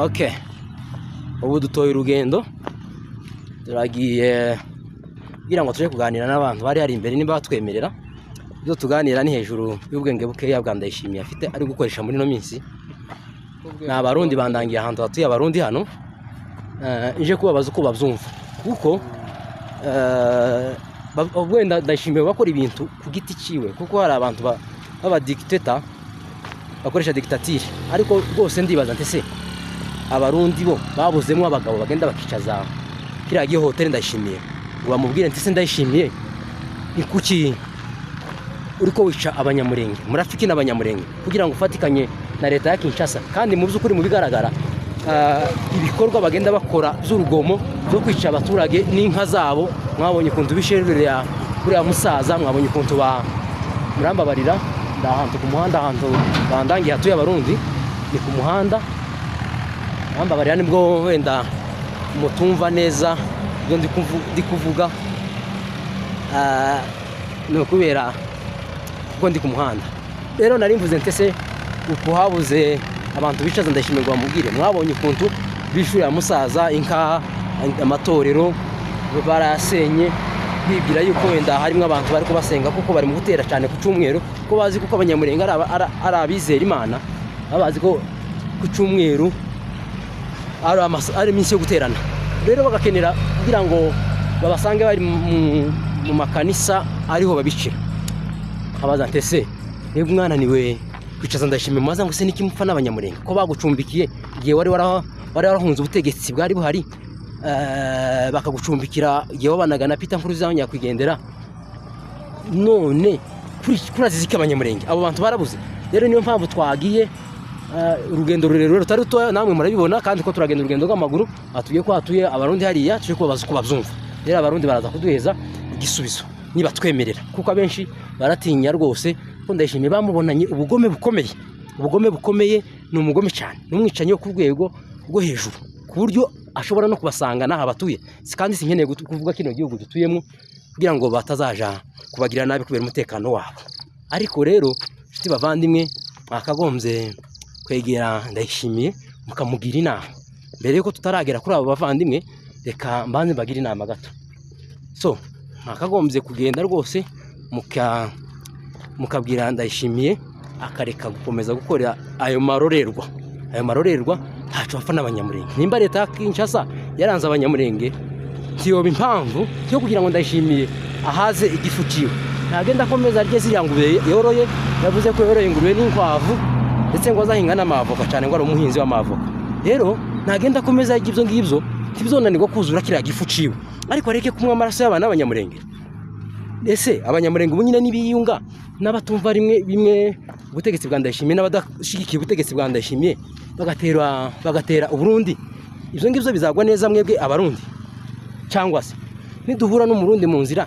Okay, ubu dutoye urugendo turagiye kugira ngo tuje kuganira n'abantu bari hari imbere nimba batwemerera. Ibyo tuganira ni hejuru y'ubwenge bukeya bwa Ndayishimiye afite ari gukoresha muri no minsi. Na barundi bandangiye ahantu hatuye abarundi hano, ije kubabaza uko bavyumva kuko wenda Ndayishimiye bakora ibintu ku giti ciwe, kuko hari abantu baba dictator bakoresha dictature, ariko rwose ndibaza ntese abarundi bo babuzemwe abagabo bagenda bakicaza kiragiye hotel Ndayishimiye ngo bamubwire ntese Ndayishimiye ni kuki uriko wica abanyamurenge, murafiki n'abanyamurenge kugira ngo ufatikanye na leta ya Kinshasa, kandi mu by'ukuri mu bigaragara ibikorwa bagenda bakora by'urugomo byo kwica abaturage n'inka zabo. Mwabonye kuntu bisherurira kuri ya musaza, mwabonye kuntu murambabarira ndahantu ku muhanda, ahantu bandangiye hatuye abarundi ni ku muhanda. Murambabarira nibwo wenda mutumva neza byo ndi kuvuga, no kubera ko ndi ku muhanda. Rero nari mvuze ntese uko habuze abantu bicaza Ndayishimiye ngo bamubwire. Mwabonye kuntu bishurira musaza inka, amatorero barasenye, bibwira yuko wenda harimo abantu bari kubasenga kuko bari mu gutera cyane ku cyumweru, ko bazi kuko abanyamurenge ari abizera Imana, babazi ko ku cyumweru ari iminsi yo guterana. Rero bagakenera kugira ngo babasange bari mu makanisa ariho babicira. Abaza ntese niba umwana niwe kwicaza Ndayishimiye maze ngo se nikimupfa n'abanyamurenge ko bagucumbikiye igihe wari warahunze ubutegetsi bwari buhari, bakagucumbikira igihe wabanaga na Peter Nkurunziza nyakwigendera, none kurazizika abanyamurenge abo bantu barabuze. Rero niyo mpamvu twagiye urugendo rurerure rutari rutoya, namwe murabibona, kandi ko turagenda urugendo rw'amaguru. Atuye ko hatuye abarundi hariya, tuje kubabaza uko bavyumva. Rero abarundi baraza kuduheza igisubizo niba twemerera, kuko abenshi baratinya rwose ko Ndayishimiye bamubonanye ubugome bukomeye. Ni umugome cyane, n'umwicanyi wo ku rwego rwo hejuru, ku buryo ashobora no kubasanga naha batuye. Kandi sinkeneye kuvuga kino gihugu dutuyemo kugira ngo batazaja kubagira nabi kubera umutekano wabo. Ariko rero nshuti bavandimwe, mwakagombye kwegera Ndayishimiye mukamugira inama. Mbere yuko tutaragera kuri abo bavandimwe, reka mbanze bagira inama gato. So mwakagombye kugenda rwose mukabwira Ndayishimiye akareka gukomeza gukora ayo marorerwa ntaco bapfa n'abanyamurenge. Nimba leta ya Kinshasa yaranze abanyamurenge, kiyoba impamvu cyo kugira ngo Ndayishimiye ahaze igifu ciwe, ntagenda akomeza arye ziriya ngurube yoroye. Yavuze ko yoroye ingurube n'inkwavu, ndetse ngo azahinga n'amavoka cyane, ngo ari umuhinzi w'amavoka. Rero ntagenda akomeza arya ibyo ngibyo, ntibizonanirwa kuzura kiriya gifu ciwe, ariko areke kumwe amaraso y'abana n'abanyamurenge. Ese abanyamurenge ubu nyine nibiyunga n'abatumva bimwe ubutegetsi bwa Ndayishimiye n'abadashigikiye ubutegetsi bwa Ndayishimiye, bagatera Uburundi, ibyo ngibyo bizagwa neza mwebwe abarundi? Cyangwa se niduhura n'umurundi mu nzira,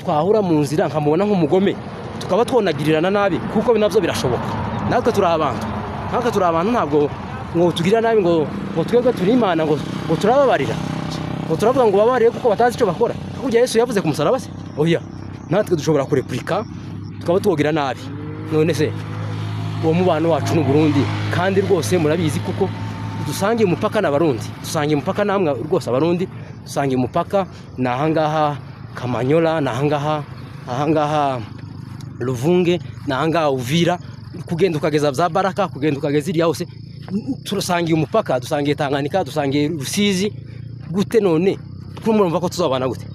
twahura mu nzira nkamubona nk'umugome, tukaba twonagirirana nabi, kuko nabyo birashoboka. Natwe turi abantu, ntabwo ngo tugirira nabi ngo twebwe turi Imana ngo turababarira, ngo turavuga ngo babarire kuko batazi icyo bakora. Kurya Yesu yavuze ku musaraba se? Oya, natwe dushobora kurepurika tukaba twogira nabi. None se uwo mubano wacu n'u Burundi, kandi rwose murabizi kuko dusangiye umupaka n'abarundi, dusangiye umupaka namwe rwose abarundi, dusangiye umupaka nahangaha Kamanyola, nahangaha Luvunge, nahangaha Uvira, kugenda ukageza za Baraka, kugenda ukageza iriya hose turasangiye umupaka, dusangiye Tanganyika, dusangiye Rusizi. Gute none murumva ko tuzabana gute?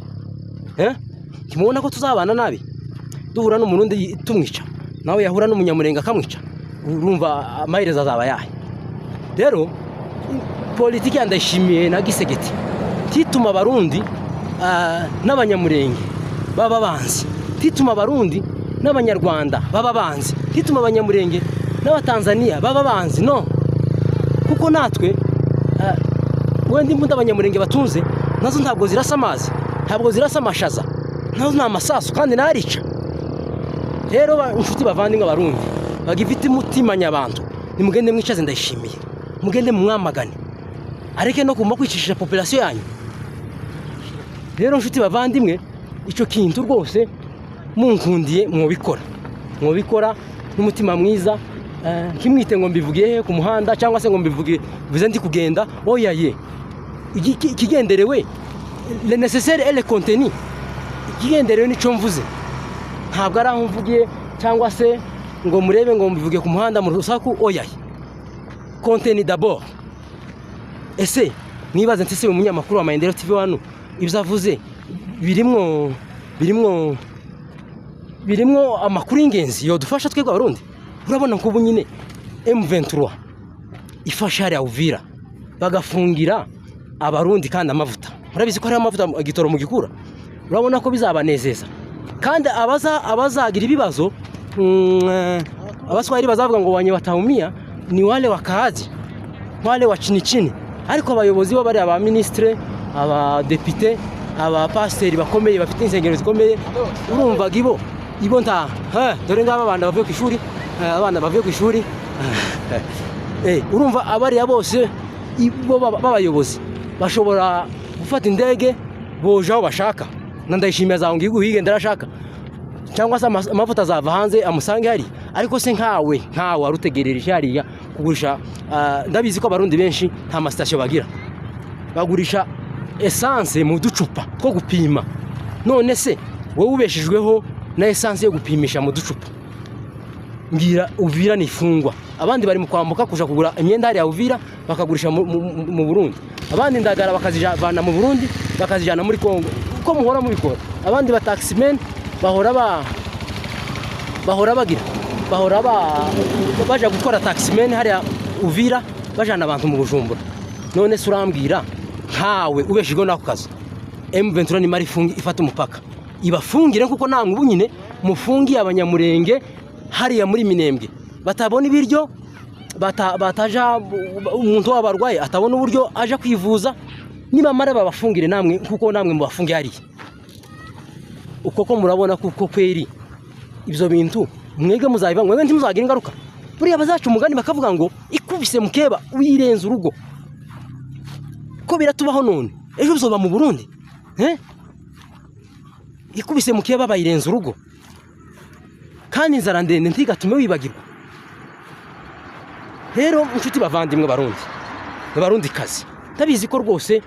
Kimubona ko tuzabana nabi? Duhura n'umurundi tumwica, nawe yahura n'umunyamurenge akamwica, urumva amaherezo azaba yahe? Rero politiki ya Ndayishimiye na Gisegeti tituma abarundi n'abanyamurenge baba banzi, tituma abarundi n'abanyarwanda baba banzi, tituma abanyamurenge n'abatanzania baba banzi. No, kuko natwe wenda imbunda abanyamurenge batunze nazo ntabwo zirasa amazi, ntabwo zirasa amashaza, nazo ni amasasu kandi narica. Rero inshuti bavandimwe abarundi bagifite umutima nyabantu, nimugende mwicaze Ndayishimiye, mugende mwamagane, areke no kumva kwicisha population yanyu. Rero inshuti bavandimwe, icyo kintu rwose munkundiye mwobikora n'umutima mwiza, kimwite ngo mbivugiye ku muhanda cyangwa se ngo mbivuge bize ndi kugenda oya ye ikigenderewe le nécessaire et le contenu ikigenderewe nico mvuze ntabwo ari aho mvugiye cyangwa se ngo murebe ngo mbivuge ku muhanda mu rusaku oya contenu d'abord ese nibaze ntese umunyamakuru wa Maendeleo TV wano ibyavuze birimwo amakuru y'ingenzi yo dufasha twebwe abarundi urabona ko ubu nyine M23 ifasha ari Uvira bagafungira abarundi kandi amavuta murabizi ko ari amavuta agitoro mu gikura urabona ko bizabanezeza kandi abazagira ibibazo abaswahili bazavuga ngo wanye wataumia ni wale wakaaji wale wa chini chini ariko abayobozi bo bari aba ministre aba député aba pasteur bakomeye bafite insengero zikomeye urumva gibo nta dore ngaba abana bavuye ku ishuri abana bavuye ku ishuri urumva abari bose ibo babayobozi bashobora gufata indege bojaho bashaka ndayishimiye zaho ngiye guhiga ndarashaka cyangwa se amavuta azava hanze amusange hari ariko se nkawe arutegerereje hariya kugurisha ndabizi ko abarundi benshi nta mastation bagira bagurisha essence mu ducupa two gupima none se wowe ubeshejweho na essence yo gupimisha mu ducupa ngira Uvira nifungwa abandi bari mu kwambuka kuja kugura imyenda hari ya Uvira bakagurisha mu Burundi abandi ndagara bakazijana mu Burundi bakazijana muri Kongo uko muhora mubikora abandi ba taximen bahora baja gukora taximen hari ya Uvira bajana abantu mu Bujumbura none se urambwira nkawe ubeshejwe nako kazi M23 ni mari fungi ifata umupaka ibafungire kuko namwe ubu nyine mufungiye abanyamurenge hariya muri Minembwe batabona ibiryo bataja umuntu wabarwaye atabona uburyo aje kwivuza niba mara babafungire namwe kuko namwe mubafungiye hariya uko ko murabona kuko kweri ibyo bintu mwege muzabiva mwege ntimuzagira ingaruka buriya bazaca umugani bakavuga ngo ikubise mukeba uyirenza urugo ko biratubaho none ejo bizoba mu Burundi ikubise mukeba bayirenza urugo kandi inzara ndende ntigatume wibagirwa rero inshuti bavandimwe barundi kazi ndabizi ko rwose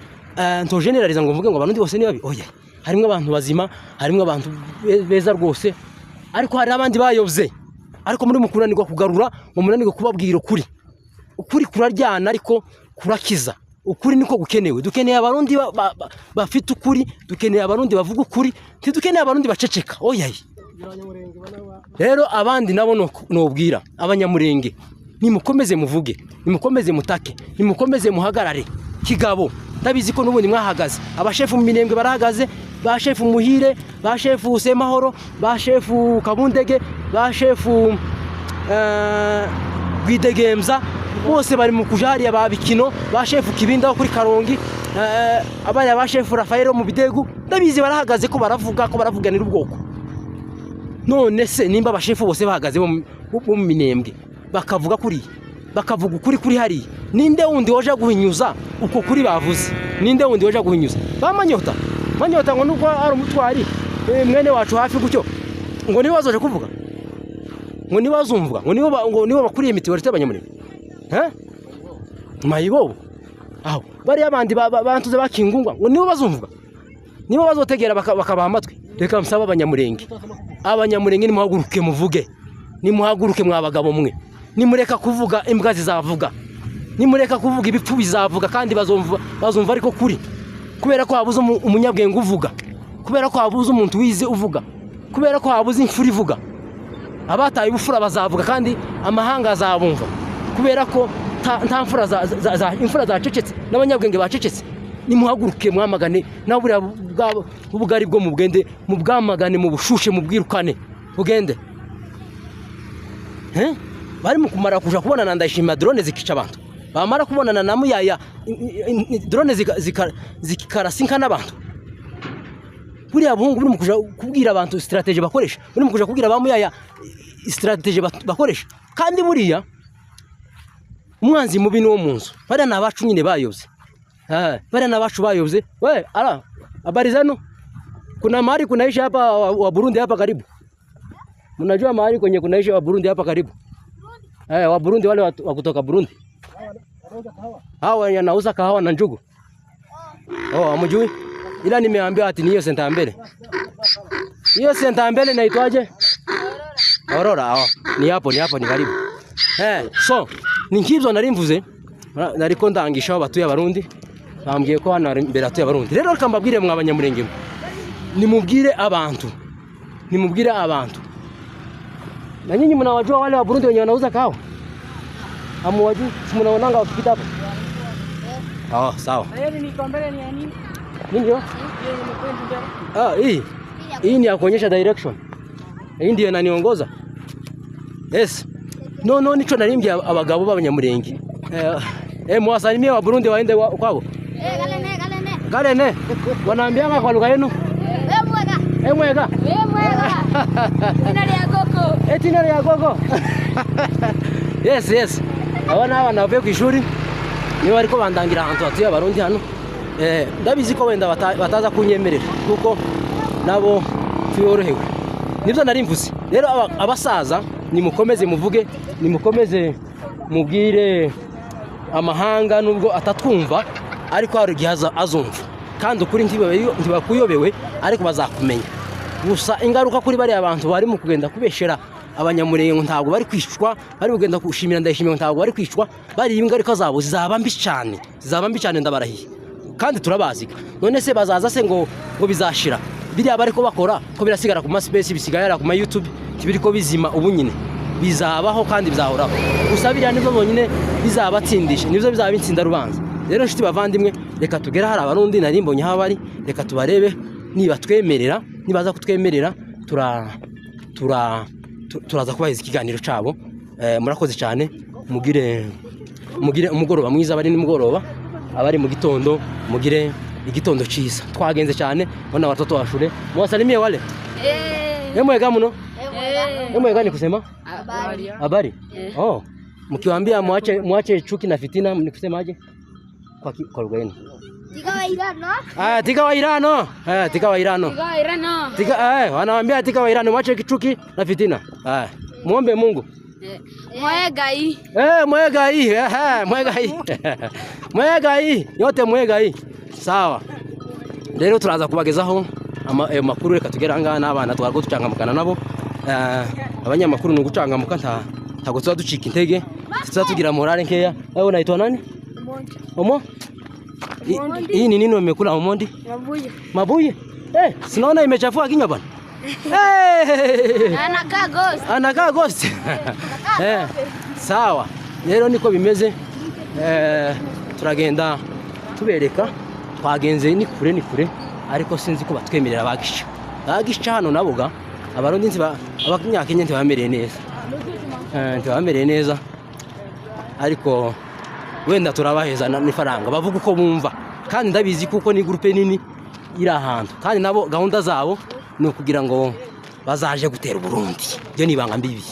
nto generaliza ngo mvuge ngo abarundi bose ni babi oya harimo abantu bazima harimo abantu beza rwose ariko hari abandi bayobye ariko muri mukunanirwa kugarura mu munanirwa kubabwira ukuri kuraryana ariko kurakiza ukuri niko gukenewe dukeneye abarundi bafite ukuri dukeneye abarundi bavuga ukuri ntidukeneye abarundi baceceka oya rero abandi nabo nobwira abanyamurenge nimukomeze muvuge nimukomeze mutake nimukomeze muhagarare kigabo ndabizi ko nubundi mwahagaze abashefu mu Minembwe barahagaze ba shefu Muhire ba shefu Semahoro ba shefu Kabundege ba shefu Gwidegemza bose bari mu kujari ya babikino ba shefu Kibinda kuri Karongi abaya ba shefu Rafael mu Bidegu ndabizi barahagaze ko baravuganira ubwoko none se nimba abashefu bose bahagaze mu Minembwe bakavuga ukuri hari ninde wundi waje guhinyuza uko kuri bavuze ninde wundi waje guhinyuza bamanyota ngo nuko ari umutwari mwene wacu hafi gucyo ngo niba bazoje kuvuga ngo niba bazumvuga ngo niba bakuriye mitiwari y'abanyamurenge mayibo aho bari abandi bantuze bakingungwa ngo niba bazumvuga niba bazotegera bakabaha amatwi reka msaba abanyamurenge nimuhaguruke muvuge nimuhaguruke mwabagabo mwe nimureka kuvuga imbwa zizavuga nimureka kuvuga ibipfu bizavuga kandi bazumva ariko kuri kubera ko habuze umunyabwenge uvuga kubera ko habuze umuntu wize uvuga kubera ko habuze imfura ivuga abataye ubufura bazavuga kandi amahanga azabumva kubera ko nta imfura zacecetse n'abanyabwenge bacecetse nimuhaguruke mwamagane naburi ubugari bwo mu bwende mu bwamagane mu bushushe mu bwirukane bugende bari mu kumara kuja kubonana ndayishima drone zikica abantu bamara kubonana na muyaya drone zikarasinkana n'abantu buriya buhungu buri mu kuja kubwira abantu strategy bakoresha buri mu kuja kubwira bamuyaya strategy bakoresha kandi buriya umwanzi mubi no mu nzu bari nabacu nyine bayobye bari nabacu bayobye we ara habari zenu kuna mahali kunaishi hapa wa Burundi hapa karibu mnajua mahali kwenye kunaishi wa Burundi hapa karibu Wa Burundi wale wa kutoka Burundi. Hawa wanauza kahawa na njugu. Hamjui? Ila nimeambiwa ati ni hiyo senta mbele. Hiyo senta mbele inaitwaje? Aurora. Ni hapo ni karibu. So ninkibyo narimvuze nariko ndangisha abatuye abarundi bambwiye ko hano imbere atuye abarundi. Rero reka mbabwire mwa Abanyamulenge. Nimubwire abantu. Na nyinyi mnawajua wale wa Burundi wenye wanauza kahawa? Hamwajui? Mnaonanga wakipita hapo? Sawa. Ni kombele ni nini? Nini hiyo? Hii ni ya kuonyesha direction. Hii ndio inaniongoza. Yes. No nicho narimbye abagabo b'Abanyamulenge. Mwasalimie wa Burundi waende kwao. Galene. Wanaambianga kwa lugha yenu? Mwega. Tina ya gogo. Yes. Abana nave ku ishuri ni bariko bandangira ahantu atuye abarundi hano. Ndabizi ko wenda bataza kunyemerera kuko nabo tuyorohewe. Nibyo narimvuze. Rero abasaza nimukomeze muvuge, nimukomeze mubwire amahanga nubwo atatwumva ariko hari gihaza azumva. Kandi ukuri ntibakuyobewe ariko bazakumenya. Gusa ingaruka kuri bari abantu bari mu kugenda kubeshera Abanyamulenge ntabwo bari kwicwa, bari kugenda kushimira ndayishimiye ntabwo bari kwicwa, bari ingaruka zabo zizaba mbi cyane ndabarahiye. Kandi turabazi. None se bazaza se ngo bizashira. Biriya bari ko bakora ko birasigara ku space bisigara ku YouTube kibiriko bizima ubu nyine. Bizabaho kandi bizahoraho. Gusa biriya nibyo bonyine bizabatsindisha, nibyo bizaba bitsinda rubanza. Rero nshuti bavandimwe, reka tugera hari abarundi narimbonye habari, reka tubarebe niba twemerera, nibaza kutwemerera turaza kubahiza ikiganiro cabo. Murakoze cyane, mugire umugoroba mwiza, bari nimugoroba, abari mu gitondo mugire igitondo cyiza. Twagenze cyane bana watoto washure. Mwasalimie wale? Mwega muno? Mwega ni kusema? Habari. Mkiwaambia muache chuki na fitina ni kusemaje? Kwa lugha yenu. Tika wa Irano. Wanawaambia tika wa Irano, mwache chuki na fitina. Muombe Mungu. Mwega hii. Yote mwega hii. Sawa. Rero turaza kubagezaho amakuru, reka tugera ngana n'abana twarwo tucangamukana nabo. Abanyamakuru no gucangamuka ntago tuza ducika intege, tuza tugira morale nkeya. Wewe unaitwa nani? Omo? Hii ni nini umekula Omondi? Mabuye. Sinaona imechafua kinywa bwana. Anakaa ghost. Sawa. Rero niko bimeze. Turagenda tubereka, twagenze ni kure ariko sinzi ko batwemerera bagisha hano naboga abarundi abanyakenya ntibamereye neza ariko wenda turabaheza n'ifaranga bavuga uko bumva, kandi ndabizi kuko ni groupe nini iri ahantu, kandi nabo gahunda zabo ni ukugira ngo bazaje gutera Burundi. Byo nibanga mbibi.